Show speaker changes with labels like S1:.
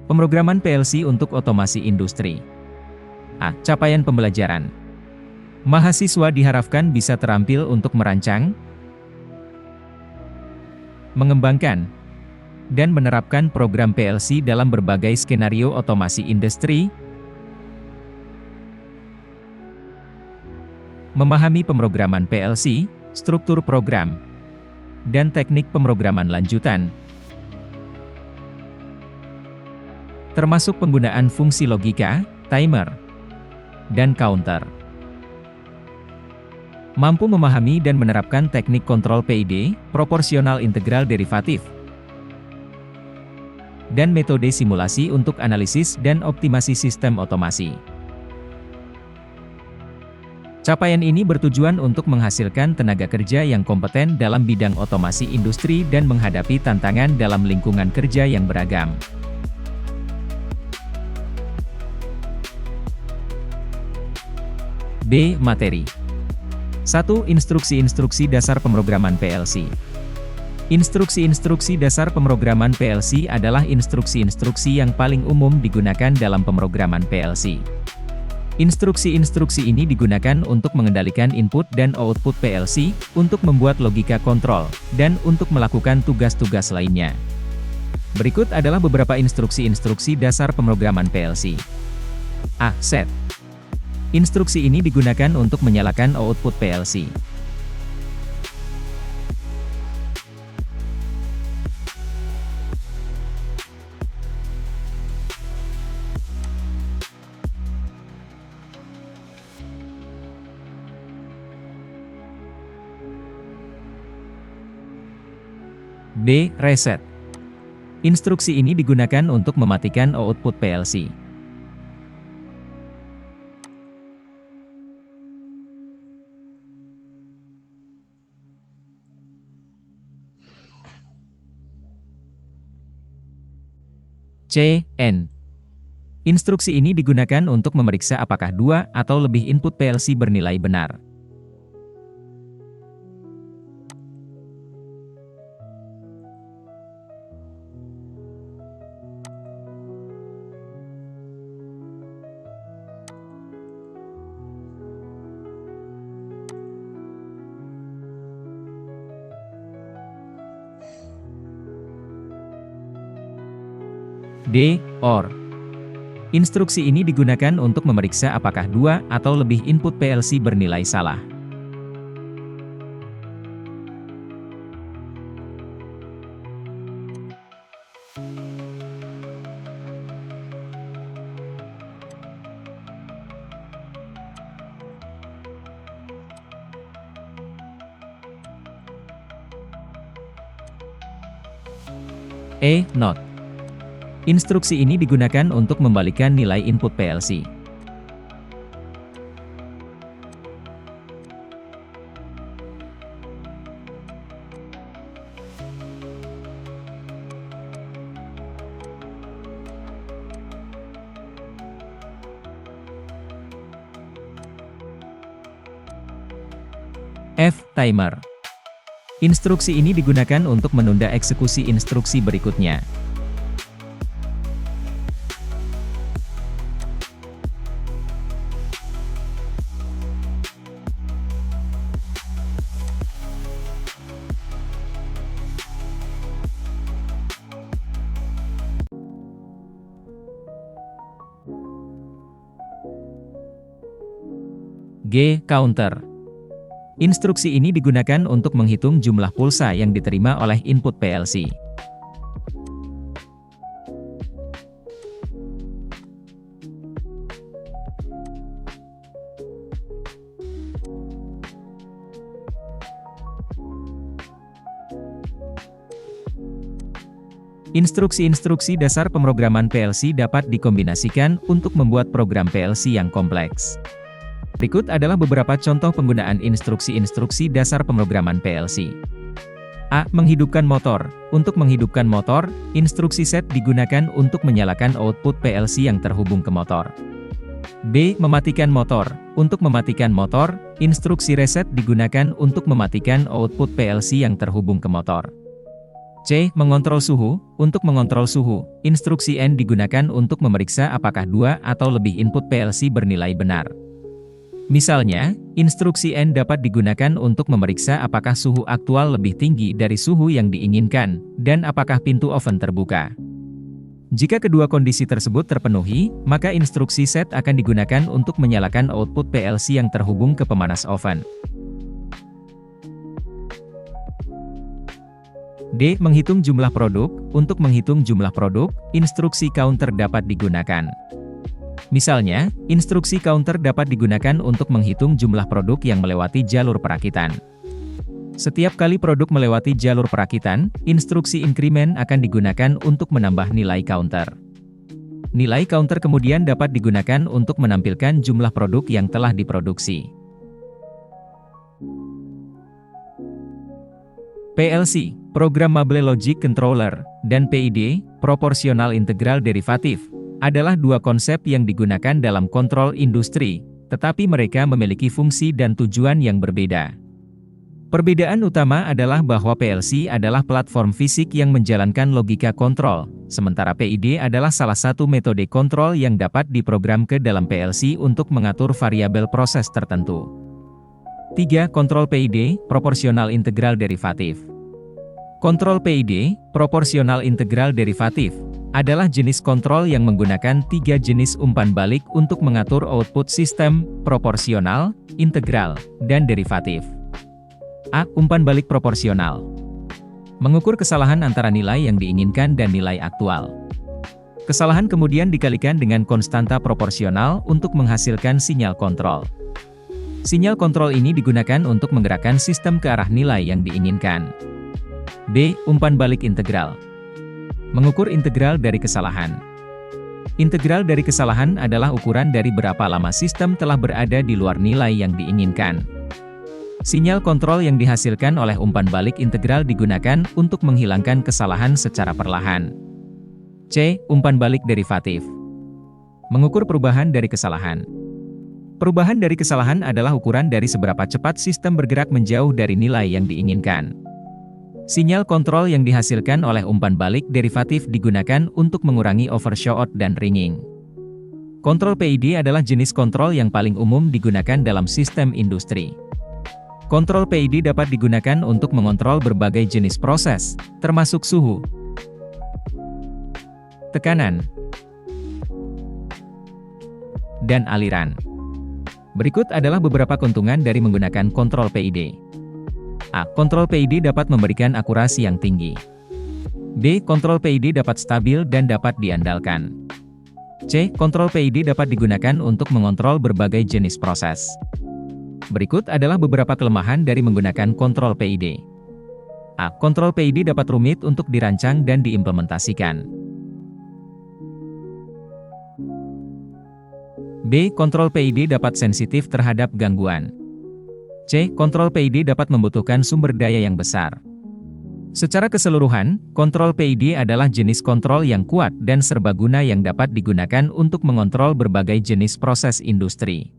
S1: Pemrograman PLC untuk otomasi industri. A. Capaian pembelajaran. Mahasiswa diharapkan bisa terampil untuk merancang, mengembangkan, dan menerapkan program PLC dalam berbagai skenario otomasi industri, memahami pemrograman PLC, struktur program, dan teknik pemrograman lanjutan, termasuk penggunaan fungsi logika, timer, dan counter. Mampu memahami dan menerapkan teknik kontrol PID, proporsional integral derivatif, dan metode simulasi untuk analisis dan optimasi sistem otomasi. Capaian ini bertujuan untuk menghasilkan tenaga kerja yang kompeten dalam bidang otomasi industri dan menghadapi tantangan dalam lingkungan kerja yang beragam. B. Materi. 1. Instruksi-instruksi dasar pemrograman PLC. Instruksi-instruksi dasar pemrograman PLC adalah instruksi-instruksi yang paling umum digunakan dalam pemrograman PLC. Instruksi-instruksi ini digunakan untuk mengendalikan input dan output PLC, untuk membuat logika kontrol, dan untuk melakukan tugas-tugas lainnya. Berikut adalah beberapa instruksi-instruksi dasar pemrograman PLC. A. Set. Instruksi ini digunakan untuk menyalakan output PLC. B. Reset. Instruksi ini digunakan untuk mematikan output PLC. C. N. Instruksi ini digunakan untuk memeriksa apakah dua atau lebih input PLC bernilai benar. D. OR. Instruksi ini digunakan untuk memeriksa apakah dua atau lebih input PLC bernilai salah. E. NOT. Instruksi ini digunakan untuk membalikan nilai input PLC. F. Timer. Instruksi ini digunakan untuk menunda eksekusi instruksi berikutnya. G. Counter. Instruksi ini digunakan untuk menghitung jumlah pulsa yang diterima oleh input PLC. Instruksi-instruksi dasar pemrograman PLC dapat dikombinasikan untuk membuat program PLC yang kompleks. Berikut adalah beberapa contoh penggunaan instruksi-instruksi dasar pemrograman PLC. A. Menghidupkan motor. Untuk menghidupkan motor, instruksi set digunakan untuk menyalakan output PLC yang terhubung ke motor. B. Mematikan motor. Untuk mematikan motor, instruksi reset digunakan untuk mematikan output PLC yang terhubung ke motor. C. Mengontrol suhu. Untuk mengontrol suhu, instruksi N digunakan untuk memeriksa apakah dua atau lebih input PLC bernilai benar. Misalnya, instruksi N dapat digunakan untuk memeriksa apakah suhu aktual lebih tinggi dari suhu yang diinginkan, dan apakah pintu oven terbuka. Jika kedua kondisi tersebut terpenuhi, maka instruksi set akan digunakan untuk menyalakan output PLC yang terhubung ke pemanas oven. D. Menghitung jumlah produk. Untuk menghitung jumlah produk, instruksi counter dapat digunakan. Misalnya, instruksi counter dapat digunakan untuk menghitung jumlah produk yang melewati jalur perakitan. Setiap kali produk melewati jalur perakitan, instruksi increment akan digunakan untuk menambah nilai counter. Nilai counter kemudian dapat digunakan untuk menampilkan jumlah produk yang telah diproduksi. PLC, Programmable Logic Controller, dan PID, Proportional Integral Derivative, adalah dua konsep yang digunakan dalam kontrol industri, tetapi mereka memiliki fungsi dan tujuan yang berbeda. Perbedaan utama adalah bahwa PLC adalah platform fisik yang menjalankan logika kontrol, sementara PID adalah salah satu metode kontrol yang dapat diprogram ke dalam PLC untuk mengatur variabel proses tertentu. 3. Kontrol PID, Proportional Integral Derivative. Kontrol PID, Proportional Integral Derivative, adalah jenis kontrol yang menggunakan 3 jenis umpan balik untuk mengatur output sistem, proporsional, integral, dan derivatif. A. Umpan balik proporsional. Mengukur kesalahan antara nilai yang diinginkan dan nilai aktual. Kesalahan kemudian dikalikan dengan konstanta proporsional untuk menghasilkan sinyal kontrol. Sinyal kontrol ini digunakan untuk menggerakkan sistem ke arah nilai yang diinginkan. B. Umpan balik integral. Mengukur integral dari kesalahan. Integral dari kesalahan adalah ukuran dari berapa lama sistem telah berada di luar nilai yang diinginkan. Sinyal kontrol yang dihasilkan oleh umpan balik integral digunakan untuk menghilangkan kesalahan secara perlahan. C. Umpan balik derivatif. Mengukur perubahan dari kesalahan. Perubahan dari kesalahan adalah ukuran dari seberapa cepat sistem bergerak menjauh dari nilai yang diinginkan. Sinyal kontrol yang dihasilkan oleh umpan balik derivatif digunakan untuk mengurangi overshoot dan ringing. Kontrol PID adalah jenis kontrol yang paling umum digunakan dalam sistem industri. Kontrol PID dapat digunakan untuk mengontrol berbagai jenis proses, termasuk suhu, tekanan, dan aliran. Berikut adalah beberapa keuntungan dari menggunakan kontrol PID. A. Kontrol PID dapat memberikan akurasi yang tinggi. B. Kontrol PID dapat stabil dan dapat diandalkan. C. Kontrol PID dapat digunakan untuk mengontrol berbagai jenis proses. Berikut adalah beberapa kelemahan dari menggunakan kontrol PID. A. Kontrol PID dapat rumit untuk dirancang dan diimplementasikan. B. Kontrol PID dapat sensitif terhadap gangguan. C. Kontrol PID dapat membutuhkan sumber daya yang besar. Secara keseluruhan, kontrol PID adalah jenis kontrol yang kuat dan serbaguna yang dapat digunakan untuk mengontrol berbagai jenis proses industri.